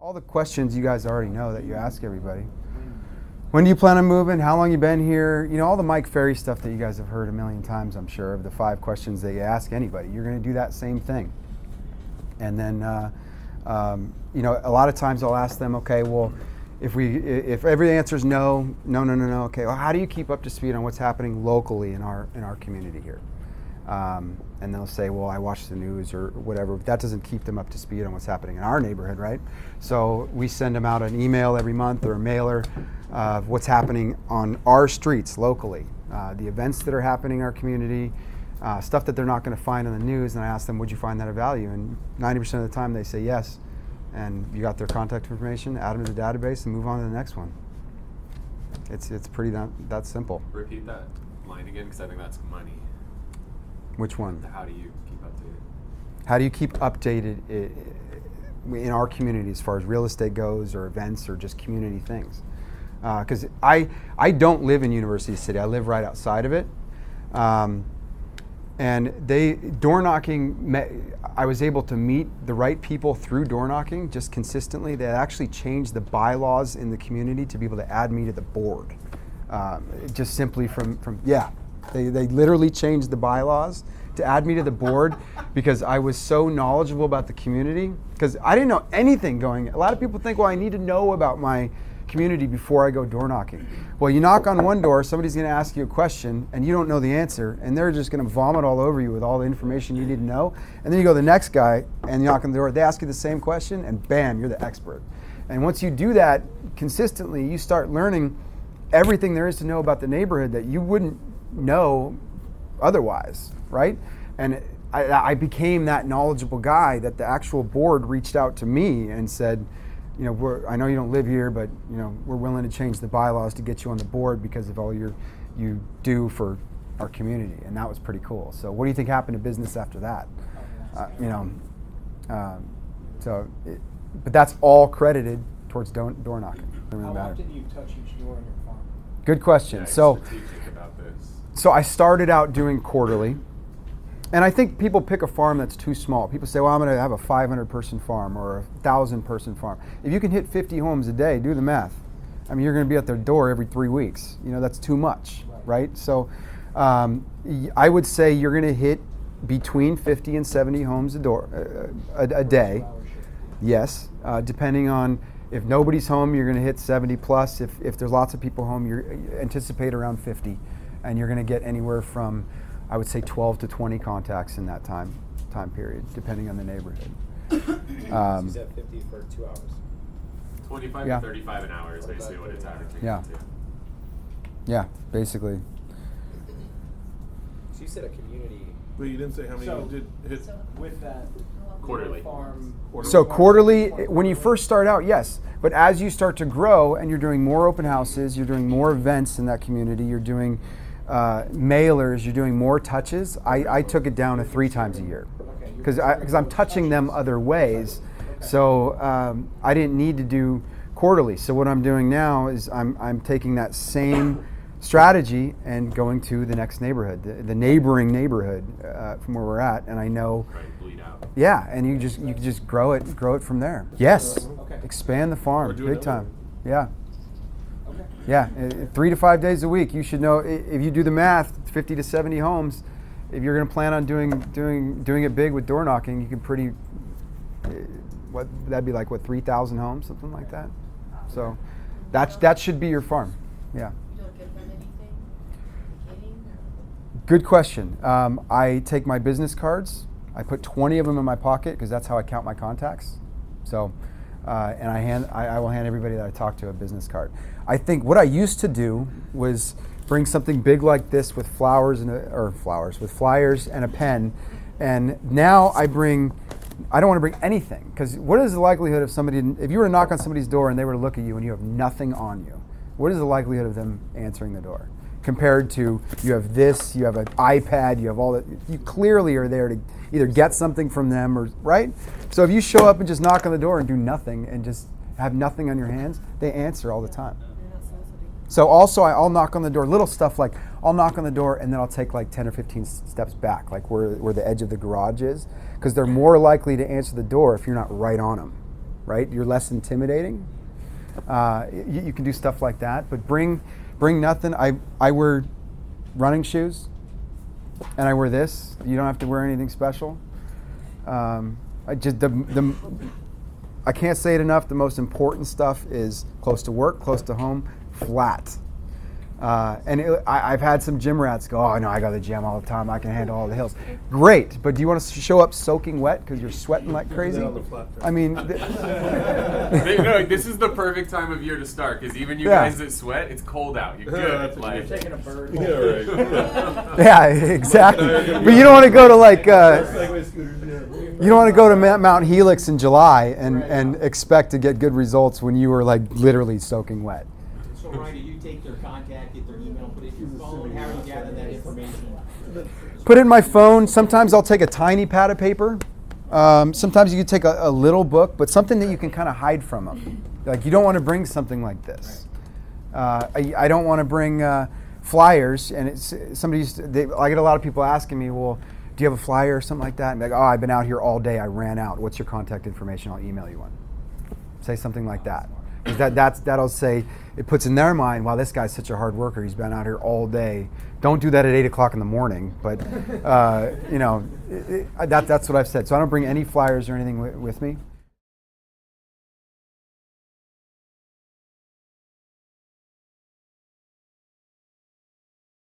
All the questions you guys already know that you ask everybody. When do you plan on moving? How long you been here? You know, all the Mike Ferry stuff that you guys have heard a million times, I'm sure, of the 5 questions that you ask anybody. You're going to do that same thing. And then, you know, a lot of times I'll ask them, okay, well, if every answer is no, okay, well, how do you keep up to speed on what's happening locally in our community here? And they'll say, well, I watch the news or whatever. But that doesn't keep them up to speed on what's happening in our neighborhood, right? So we send them out an email every month or a mailer of what's happening on our streets locally, the events that are happening in our community, stuff that they're not going to find on the news. And I ask them, would you find that of value? And 90% of the time they say yes. And you got their contact information, add them to the database, and move on to the next one. It's pretty that simple. Repeat that line again, because I think that's money. Which one? How do you keep updated? How do you keep updated in our community as far as real estate goes, or events, or just community things? Because I don't live in University City. I live right outside of it. And door knocking, I was able to meet the right people through door knocking just consistently. They actually changed the bylaws in the community to be able to add me to the board. Just simply from They literally changed the bylaws to add me to the board because I was so knowledgeable about the community. Because I didn't know anything going. A lot of people think, well, I need to know about my community before I go door knocking. Well, you knock on one door, somebody's going to ask you a question, and you don't know the answer, and they're just going to vomit all over you with all the information you need to know. And then you go to the next guy, and you knock on the door, they ask you the same question, and bam, you're the expert. And once you do that consistently, you start learning everything there is to know about the neighborhood that you wouldn't know otherwise, right? And I became that knowledgeable guy that the actual board reached out to me and said, you know, I know you don't live here, but you know, we're willing to change the bylaws to get you on the board because of all you do for our community, and that was pretty cool. So, what do you think happened to business after that? You know, but that's all credited towards door knocking. How often do you touch each door on your farm? Good question. Yeah, so. strategic about this. So I started out doing quarterly, and I think people pick a farm that's too small. People say, well, I'm going to have a 500-person farm or a 1,000-person farm. If you can hit 50 homes a day, do the math. I mean, you're going to be at their door every 3 weeks. You know, that's too much, right? So I would say you're going to hit between 50 and 70 homes a day. Yes, depending on if nobody's home, you're going to hit 70 plus. If there's lots of people home, you anticipate around 50. And you're going to get anywhere from, I would say, 12 to 20 contacts in that time period, depending on the neighborhood. So you said 50 for 2 hours. 25 to 35 an hour is basically what it's averaging. Yeah. To. Yeah, basically. So you said a community. But you didn't say how many you did hit. With that Quarterly. Farm. So quarterly, when you first start out, yes. But as you start to grow and you're doing more open houses, you're doing more events in that community, you're doing mailers, you're doing more touches, I took it down to 3 times a year because I'm touching them other ways. So I didn't need to do quarterly. So what I'm doing now is I'm taking that same strategy and going to the next neighborhood, the neighboring neighborhood from where we're at, and I know. Right, bleed out. Yeah, and you can just grow it from there. Yes, expand the farm big time. Yeah. Yeah, 3 to 5 days a week. You should know if you do the math, 50 to 70 homes. If you're going to plan on doing it big with door knocking, you can that'd be like 3,000 homes, something like that. So that should be your farm. Yeah. You don't give them anything? Good question. I take my business cards. I put 20 of them in my pocket because that's how I count my contacts. So. And I will hand everybody that I talk to a business card. I think what I used to do was bring something big like this with flyers and a pen. And now I don't want to bring anything, because what is the likelihood of if you were to knock on somebody's door and they were to look at you and you have nothing on you, what is the likelihood of them answering the door? Compared to you have this, you have an iPad, you have all that. You clearly are there to either get something from them or, right? So if you show up and just knock on the door and do nothing and just have nothing on your hands, they answer all the time. So also I'll knock on the door, little stuff like I'll knock on the door and then I'll take like 10 or 15 steps back, like where the edge of the garage is, because they're more likely to answer the door if you're not right on them. right? You're less intimidating. You can do stuff like that, but bring nothing. I wear running shoes, and I wear this. You don't have to wear anything special. I can't say it enough. The most important stuff is close to work, close to home, flat. I've had some gym rats go, oh no, I go to the gym all the time. I can handle all the hills. Great, but do you want to show up soaking wet because you're sweating like crazy? I mean, No, this is the perfect time of year to start because even you Yeah. guys that sweat, it's cold out. You're good. You're Like, taking a bird. Yeah, right. yeah, exactly. But you don't want to go to like. You don't want to go to Mount Helix in July and expect to get good results when you were like literally soaking wet. So Ryan, do you take their contact, get their email, put it in your phone? How do you gather that information? Put it in my phone. Sometimes I'll take a tiny pad of paper. Sometimes you can take a little book, but something that you can kind of hide from them. Like you don't want to bring something like this. I don't want to bring flyers. And I get a lot of people asking me, well, do you have a flyer or something like that? And like, oh, I've been out here all day. I ran out. What's your contact information? I'll email you one. Say something like that. 'Cause that'll say, it puts in their mind, wow, this guy's such a hard worker. He's been out here all day. Don't do that at 8 o'clock in the morning. But, that's what I've said. So I don't bring any flyers or anything with me.